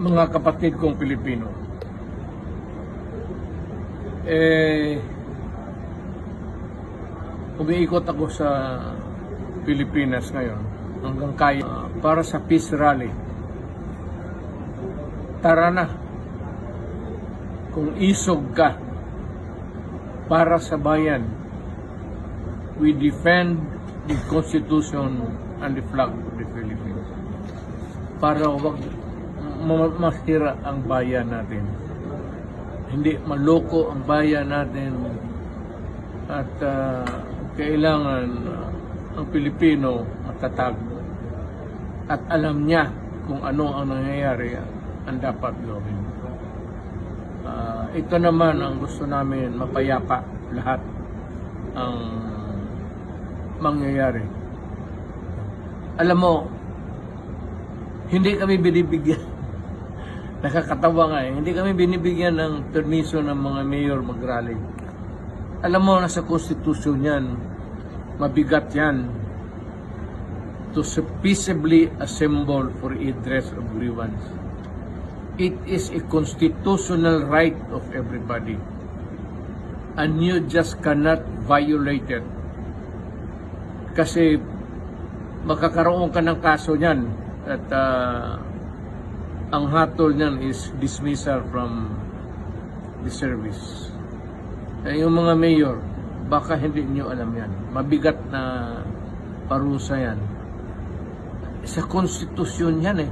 Mga kapatid kong Pilipino, umiikot ako sa Pilipinas ngayon hanggang kaya para sa peace rally. Tara na, kung isog ka para sa bayan, we defend the Constitution and the flag of the Philippines. Para wag masira ang bayan natin. Hindi maloko ang bayan natin at kailangan ang Pilipino matatag at alam niya kung ano ang nangyayari ang dapat gawin. Ito naman ang gusto namin, mapayapa lahat ang mangyayari. Alam mo, hindi kami binibigyan nakakatawa nga hindi kami binibigyan ng permiso ng mga mayor mag-rally. Alam mo, nasa konstitusyon yan, mabigat yan, to peaceably assemble for redress of grievance. It is a constitutional right of everybody, and you just cannot violate it. Kasi makakaroon ka ng kaso niyan at ang hatol niyan is dismissal from the service. Yung mga mayor, baka hindi niyo alam yan. Mabigat na parusa yan. Sa konstitusyon yan eh.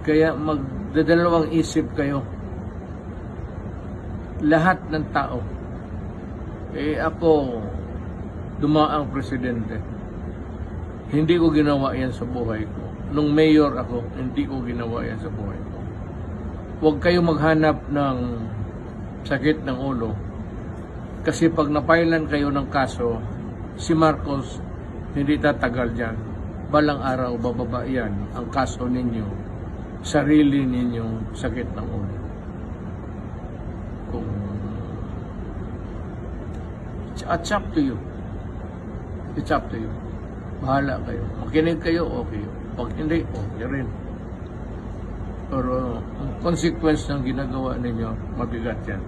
Kaya magdadalawang isip kayo. Lahat ng tao. Ako, dumaang presidente. Hindi ko ginawa yan sa buhay ko. Nung mayor ako, hindi ko ginawa yan sa buhay ko. Huwag kayo maghanap ng sakit ng ulo. Kasi pag napailan kayo ng kaso, si Marcos hindi tatagal dyan. Balang araw, bababa yan ang kaso ninyo, sarili ninyong sakit ng ulo. It's up to you. It's up to you. Bahala kayo. Makinig kayo, okay. Pag hindi, okay rin. Pero ang consequence ng ginagawa ninyo, mabigat yan.